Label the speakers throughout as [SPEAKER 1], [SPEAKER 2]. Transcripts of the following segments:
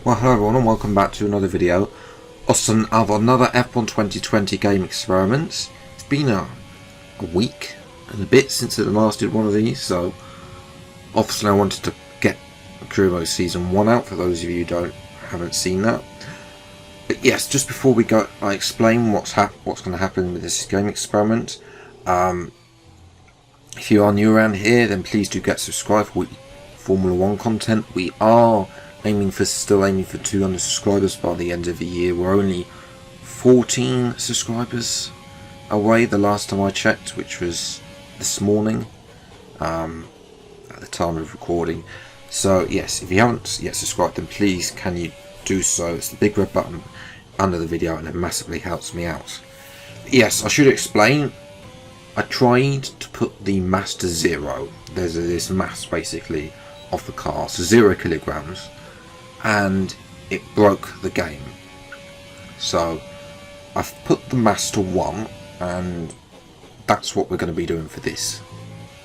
[SPEAKER 1] Well, hello everyone and welcome back to another video of another F1 2020 game experiments. It's been a week and a bit since I last did one of these, so obviously I wanted to get Career Mode Season 1 out for those of you who haven't seen that. But yes, just before we go, I explain what's going to happen with this game experiment. If you are new around here, then please do get subscribed for Formula 1 content. We are still aiming for 200 subscribers by the end of the year. We're only 14 subscribers away the last time I checked, which was this morning at the time of recording. So yes, if you haven't yet subscribed, then please can you do so. It's the big red button under the video and it massively helps me out. Yes, I should explain, I tried to put the mass to 0. There's this mass basically of the car, so 0 kilograms, and it broke the game. So I've put the mass to 1, and that's what we're going to be doing for this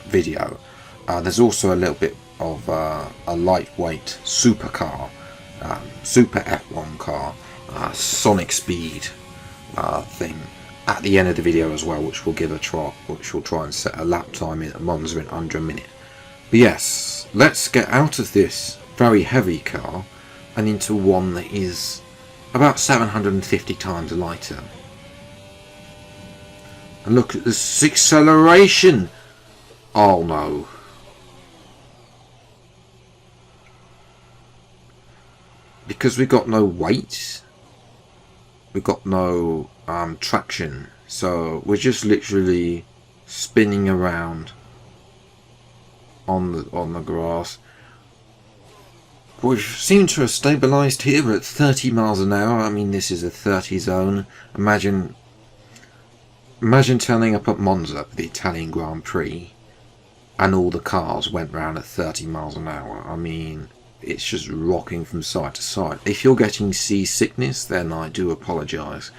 [SPEAKER 1] video. There's also a little bit of a lightweight supercar, super F1 car, Sonic Speed thing at the end of the video as well, which we'll give a try, which will try and set a lap time in Monza in under a minute. But yes, let's get out of this very heavy car and into one that is about 750 times lighter. And look at this acceleration! Oh no. Because we got no weight, we got no traction, so we're just literally spinning around on the grass. We seem to have stabilised here at 30 miles an hour. I mean, this is a 30 zone. Imagine turning up at Monza for the Italian Grand Prix and all the cars went round at 30 miles an hour. I mean, it's just rocking from side to side. If you're getting seasickness, then I do apologise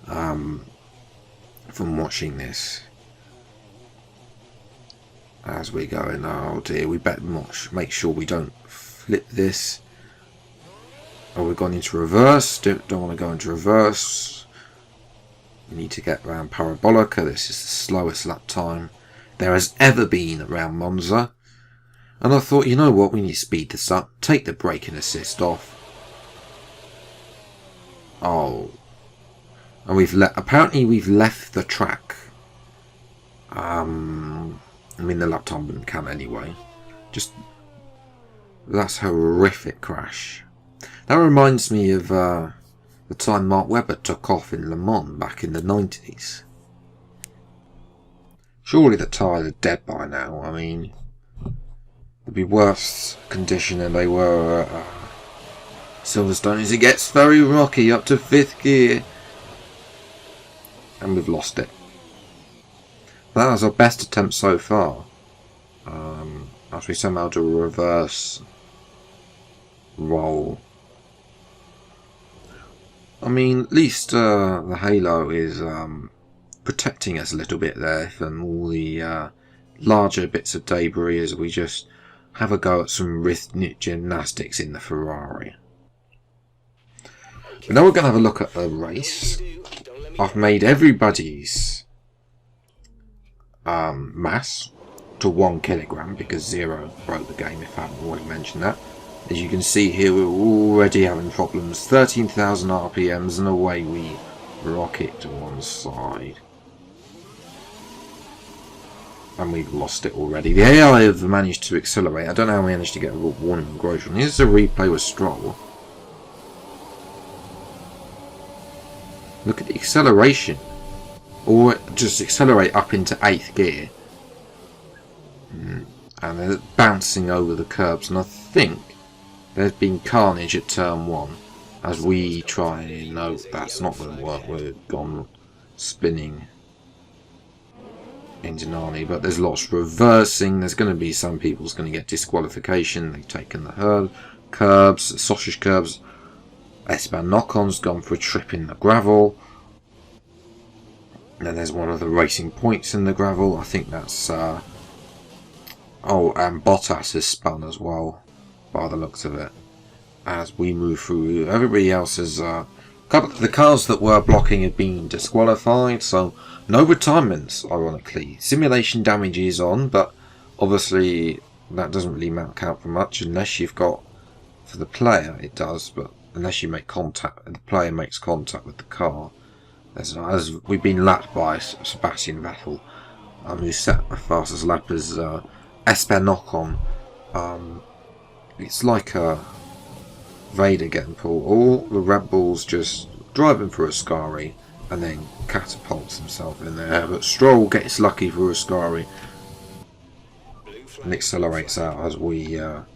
[SPEAKER 1] from watching this as we're going. Oh dear, we better make sure we don't flip this. Oh, we've gone into reverse. Don't want to go into reverse. We need to get around Parabolica. This is the slowest lap time there has ever been around Monza. And I thought, you know what, we need to speed this up. Take the braking assist off. Oh. And apparently we've left the track. I mean, the lap time wouldn't count anyway. That's a horrific crash. That reminds me of the time Mark Webber took off in Le Mans back in the 90s. Surely the tyres are dead by now. I mean, they'd be worse condition than they were at Silverstone as it gets very rocky up to 5th gear. And we've lost it. That was our best attempt so far. As we somehow do a reverse roll. I mean, at least the halo is protecting us a little bit there from all the larger bits of debris as we just have a go at some rhythmic gymnastics in the Ferrari. But now we're going to have a look at the race. I've made everybody's mass to 1 kilogram because 0 broke the game, if I haven't already mentioned that. As you can see here, we're already having problems. 13,000 RPMs and away we rocket to one side. And we've lost it already. The AI have managed to accelerate. I don't know how we managed to get a warning from Grosjean. Here's a replay with Stroll. Look at the acceleration. Or just accelerate up into 8th gear. And they're bouncing over the curbs. And I think there's been carnage at turn 1. As we try, no, that's not going to work. We've gone spinning into Nani. But there's lots of reversing. There's going to be some people's going to get disqualification. They've taken the curbs, sausage curbs. Esteban Ocon's gone for a trip in the gravel. And then there's one of the racing points in the gravel. I think that's oh, and Bottas has spun as well, by the looks of it. as we move through. Everybody else is the cars that were blocking have been disqualified, so no retirements, ironically. Simulation damage is on, but obviously that doesn't really count for much unless you've got, for the player it does, but unless you make contact, the player makes contact with the car. As we've been lapped by Sebastian Vettel, who set the fastest lap as Esteban Ocon. It's like Vader getting pulled. All the Red Bulls just driving through Ascari and then catapults himself in there. But Stroll gets lucky through Ascari and accelerates out as we have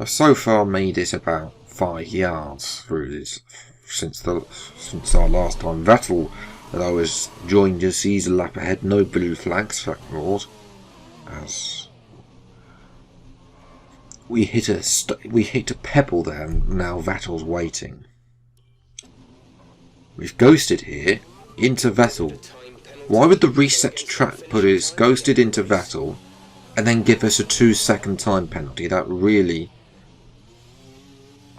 [SPEAKER 1] so far made it about 5 yards through this since our last time. Vettel, though, has joined us. He's a lap ahead. No blue flags, thank Lord, as we hit a pebble there, and now Vettel's waiting. We've ghosted here into Vettel. Why would the reset track put us ghosted into Vettel and then give us a 2-second time penalty? That really,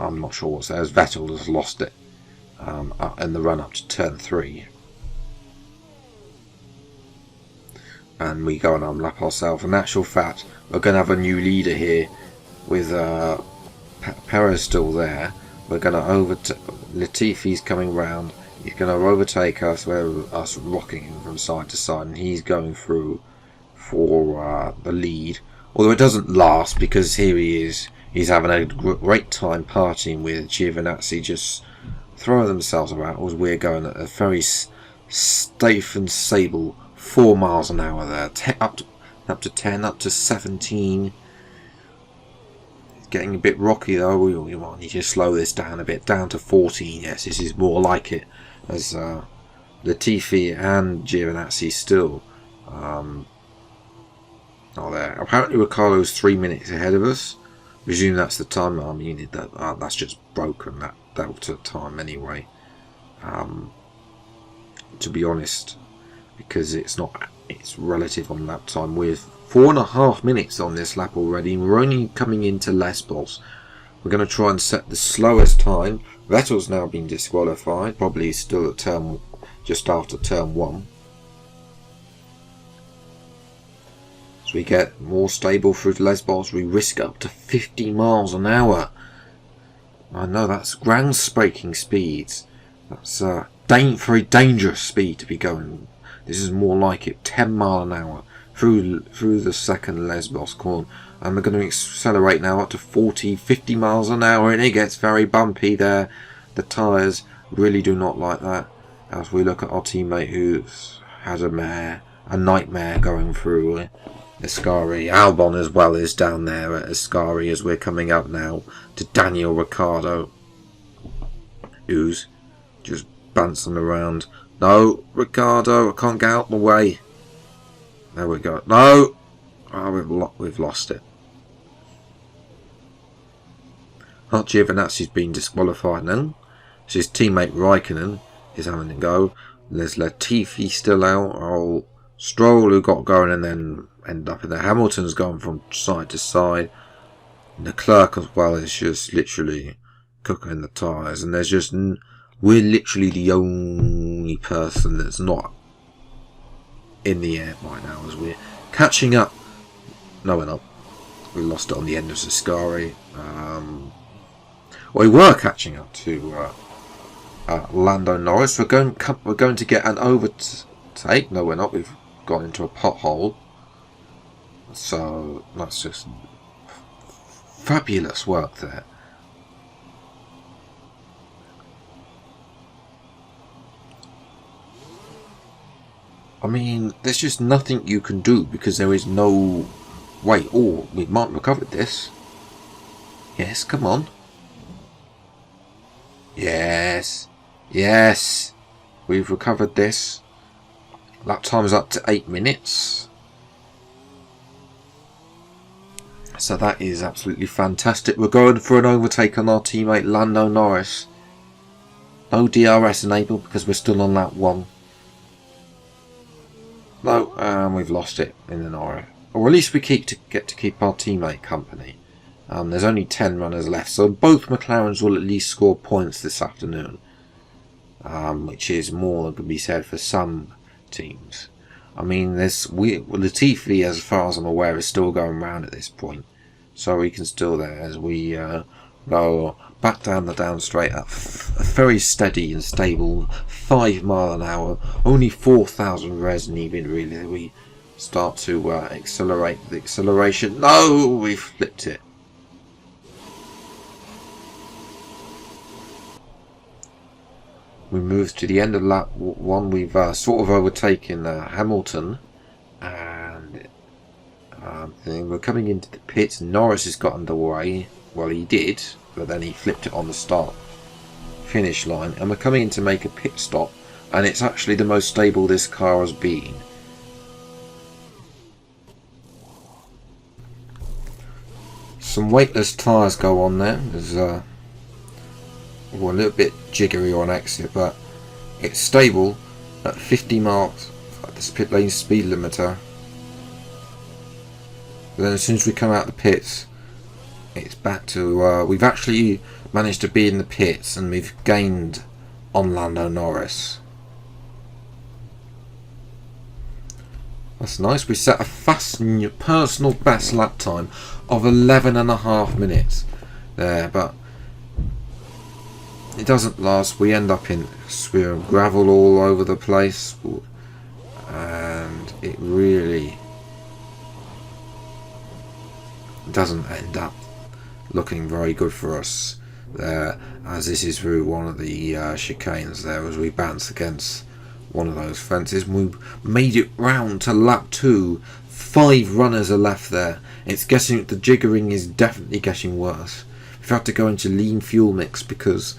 [SPEAKER 1] I'm not sure what's there, as Vettel has lost it in the run up to turn 3. And we go and unlap ourselves. In actual fact, we're going to have a new leader here with Perez still there. We're going to Latifi's coming round. He's going to overtake us. We're us rocking him from side to side, and he's going through for the lead. Although it doesn't last, because here he is. He's having a great time partying with Giovinazzi, just throwing themselves about as we're going at a very safe and stable 4 miles an hour there. Up to 10, up to 17. It's getting a bit rocky though. We might need to slow this down a bit. Down to 14. Yes, this is more like it. As Latifi and Giovinazzi still are there. Apparently Ricciardo's 3 minutes ahead of us. Presume that's the time. I mean, that's just broken, that delta time anyway. To be honest, because it's relative on lap time. We're 4.5 minutes on this lap already. We're only coming into Lesbos. We're going to try and set the slowest time. Vettel's now been disqualified, probably still at just after turn 1. As we get more stable through Lesbos, we risk up to 50 miles an hour. I know that's ground-breaking speeds. That's very dangerous speed to be going. This is more like it, 10 mile an hour through the second Lesbos corner. And we're going to accelerate now up to 50 miles an hour, and it gets very bumpy there. The tyres really do not like that. As we look at our teammate who's had a nightmare going through Ascari. Albon as well is down there at Ascari as we're coming up now to Daniel Ricciardo, who's just bouncing around. No, Ricciardo, I can't get out the way. There we go. No! Oh, we've lost it. Giovinazzi's been disqualified now. So his teammate Raikkonen is having a go. There's Latifi still out. Oh, Stroll who got going and then ended up in there. Hamilton's gone from side to side. And the clerk as well is just literally cooking the tyres. And there's just... we're literally the only person that's not in the air right now as we're catching up. No, we're not. We lost it on the end of Ascari. We were catching up to Lando Norris. We're going to get an overtake. No, we're not. We've got into a pothole. So that's just fabulous work there. I mean, there's just nothing you can do because there is no... Wait, oh, we might recover this. Yes, come on. Yes. Yes. We've recovered this. Lap time is up to 8 minutes. So that is absolutely fantastic. We're going for an overtake on our teammate Lando Norris. No DRS enabled because we're still on lap 1. No, we've lost it in the Norris. Or at least we get to keep our teammate company. There's only 10 runners left, so both McLarens will at least score points this afternoon, which is more than can be said for some teams. I mean, Latifi, as far as I'm aware, is still going round at this point, so we can still there as we go back down the down straight at a very steady and stable 5 mile an hour, only 4,000 res needed really. We start to accelerate the acceleration. No, we flipped it. We move to the end of lap 1. We've sort of overtaken Hamilton, and then we're coming into the pits. Norris has got underway. Well, he did, but then he flipped it on the start finish line, and we're coming in to make a pit stop, and it's actually the most stable this car has been. Some weightless tyres go on there. There's a little bit jiggery on exit, but it's stable at 50 miles at this pit lane speed limiter. But then as soon as we come out the pits, it's back to we've actually managed to be in the pits, and we've gained on Lando Norris. That's nice. We set a fast personal best lap time of 11.5 minutes there, but it doesn't last. We end up in gravel all over the place, and it really doesn't end up looking very good for us there, as this is through one of the chicanes there as we bounce against one of those fences. We made it round to lap 2. 5 runners are left there. It's getting, the jiggering is definitely getting worse. We've had to go into lean fuel mix because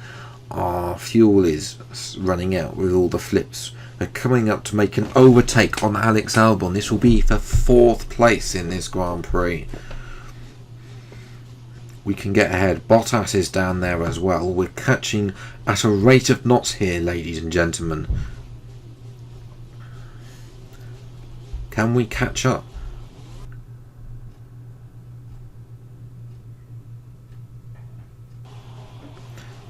[SPEAKER 1] our fuel is running out with all the flips. We're coming up to make an overtake on Alex Albon. This will be for 4th place in this Grand Prix. We can get ahead. Bottas is down there as well. We're catching at a rate of knots here, ladies and gentlemen. Can we catch up?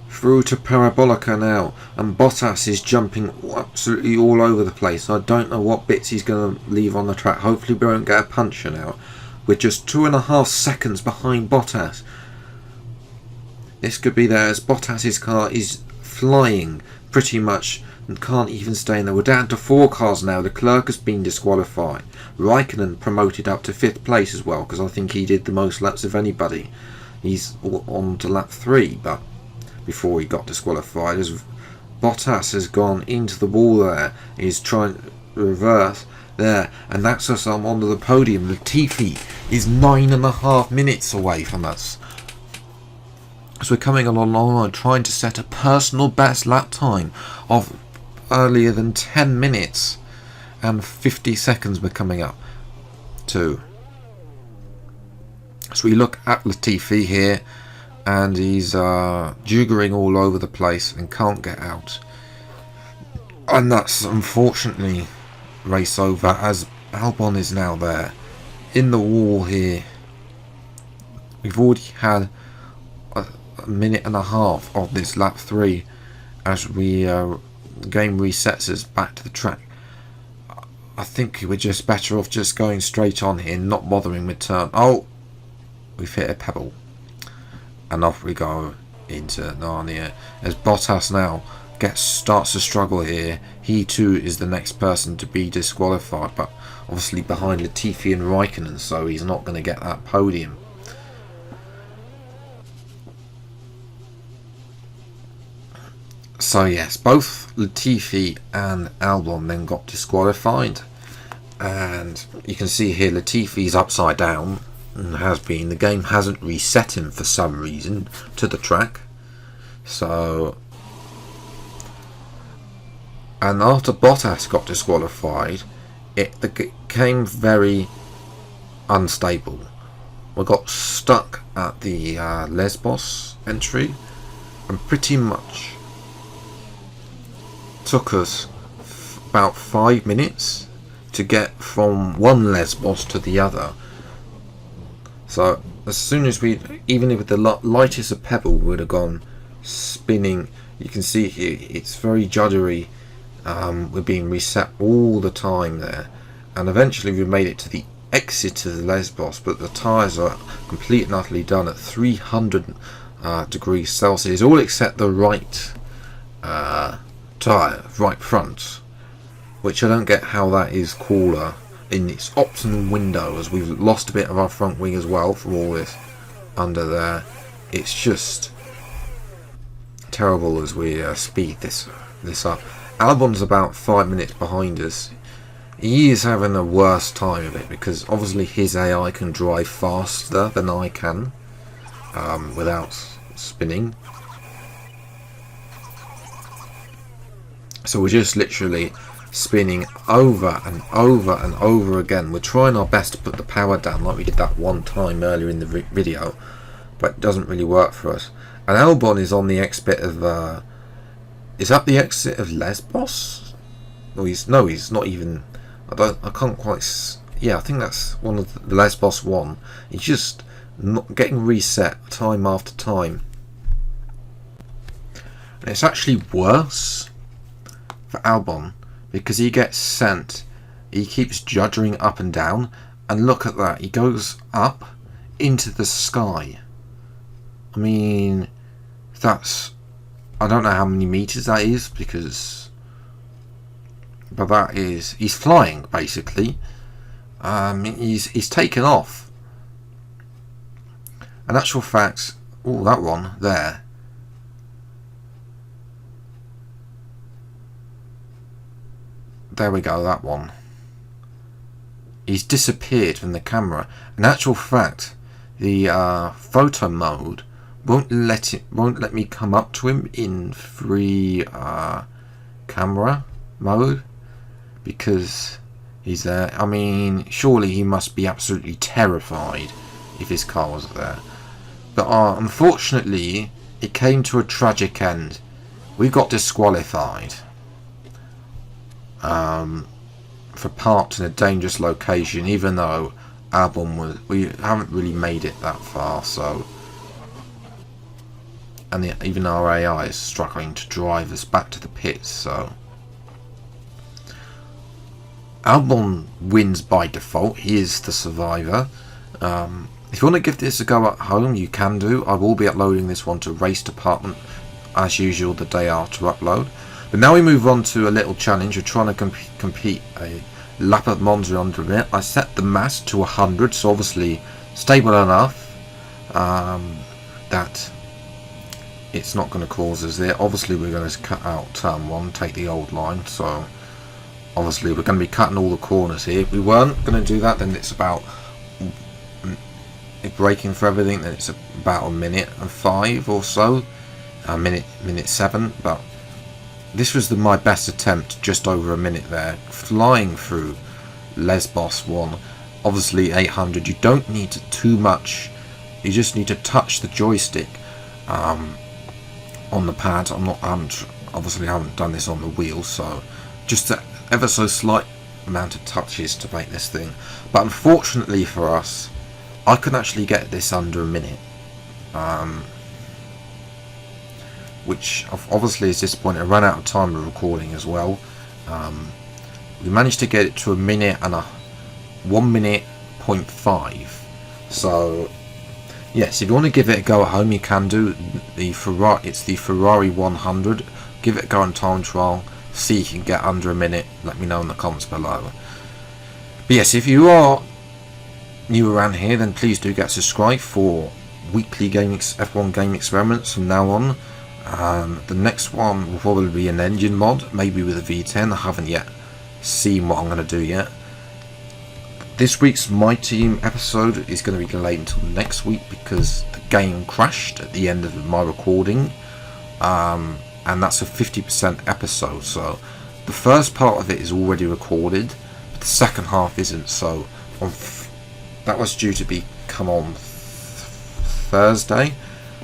[SPEAKER 1] Through to Parabolica now, and Bottas is jumping absolutely all over the place. I don't know what bits he's going to leave on the track. Hopefully we won't get a puncture now. We're just 2.5 seconds behind Bottas. This could be there as Bottas's car is flying pretty much and can't even stay in there. We're down to 4 cars now. Leclerc has been disqualified. Raikkonen promoted up to 5th place as well, because I think he did the most laps of anybody. He's on to lap 3, but before he got disqualified, as Bottas has gone into the wall there, he's trying to reverse there, and that's us onto the podium. Latifi is 9.5 minutes away from us. So we're coming along trying to set a personal best lap time of earlier than 10 minutes and 50 seconds we're coming up to. So we look at Latifi here, and he's jiggering all over the place and can't get out. And that's unfortunately race over, as Albon is now there in the wall here. We've already had a minute and a half of this lap 3 as we game resets us back to the track. I think we're just better off just going straight on here, not bothering with turn. Oh, we've hit a pebble, and off we go into Narnia as Bottas now starts to struggle here. He too is the next person to be disqualified, but obviously behind Latifi and Raikkonen, so he's not going to get that podium. So yes, both Latifi and Albon then got disqualified, and you can see here Latifi's upside down and has been. The game hasn't reset him for some reason to the track. So, and after Bottas got disqualified, it became very unstable. We got stuck at the Lesbos entry, and pretty much took us about 5 minutes to get from one Lesbos to the other. So as soon as we, even if the lightest of pebble would have gone spinning, you can see here it's very juddery. We're being reset all the time there, and eventually we made it to the exit of the Lesbos, but the tyres are complete and utterly done at 300 degrees Celsius, all except the right tyre, right front, which I don't get how that is cooler in its optimum window, as we've lost a bit of our front wing as well from all this under there. It's just terrible as we speed this up. Albon's about 5 minutes behind us. He is having a worse time of it because obviously his AI can drive faster than I can without spinning. So we're just literally spinning over and over and over again. We're trying our best to put the power down like we did that one time earlier in the video, but it doesn't really work for us. And Albon is on the exit of is that the exit of Lesbos? No, he's not even. I can't quite. Yeah, I think that's one of the Lesbos one. He's just not getting reset time after time, and it's actually worse for Albon because he gets sent. He keeps juddering up and down, and look at that. He goes up into the sky. I mean, that's. I don't know how many meters that is because. But that is, he's flying basically. He's taken off. In actual fact, oh, that one there. There we go, that one. He's disappeared from the camera. In actual fact, the photo mode won't let me come up to him in free camera mode. Because he's there. I mean, surely he must be absolutely terrified if his car was there. But unfortunately, it came to a tragic end. We got disqualified for parked in a dangerous location, even though we haven't really made it that far. So, and even our AI is struggling to drive us back to the pits. So. Albon wins by default. He is the survivor. If you want to give this a go at home, you can do. I will be uploading this one to Race Department as usual the day after upload. But now we move on to a little challenge. We're trying to compete a lap of Monza under a minute. I set the mass to 100, so obviously stable enough that it's not going to cause us there. Obviously we're going to cut out turn 1, take the old line, so obviously we're going to be cutting all the corners here. If we weren't going to do that, then it's about, if braking for everything, then it's about a minute and 5 or so, minute 7. But this was my best attempt, just over a minute there, flying through Lesbos 1. Obviously 800, you don't need too much, you just need to touch the joystick on the pad. Obviously I haven't done this on the wheel, so just a ever so slight amount of touches to make this thing. But unfortunately for us, I could actually get this under a minute, which obviously is disappointing. I ran out of time of recording as well. We managed to get it to a minute and 1 minute 0.5. So yes, if you want to give it a go at home, you can do. It's the Ferrari 100. Give it a go on time trial. See if you can get under a minute. Let me know in the comments below. But yes, if you are new around here, then please do get subscribed for weekly F1 game experiments from now on. The next one will probably be an engine mod, maybe with a V10. I haven't yet seen what I'm going to do yet. This week's My Team episode is going to be delayed until next week because the game crashed at the end of my recording. And that's a 50% episode, so the first part of it is already recorded, but the second half isn't. So that was due to come on Thursday,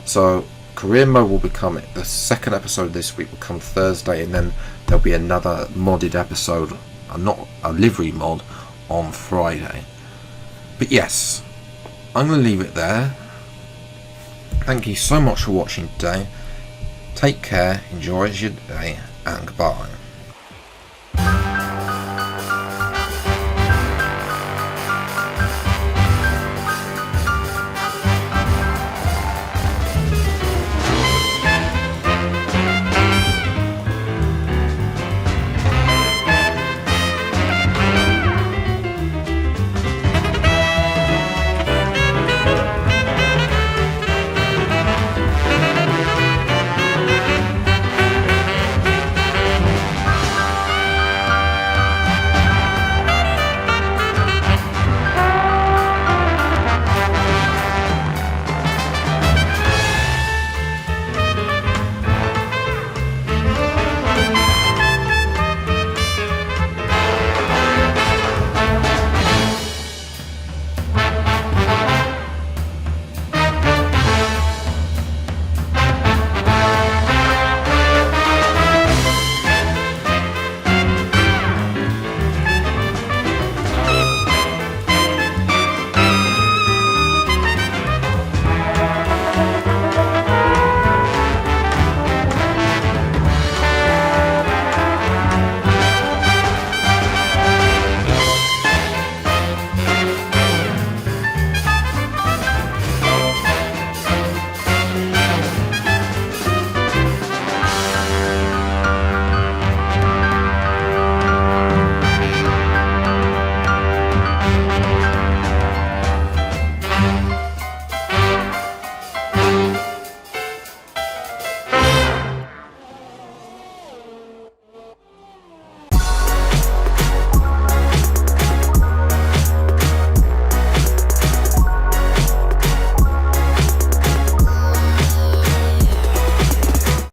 [SPEAKER 1] so career mode will become it. The second episode this week will come Thursday, and then there'll be another modded episode, not a livery mod, on Friday. But yes, I'm going to leave it there. Thank you so much for watching today. Take care, enjoy your day, and goodbye.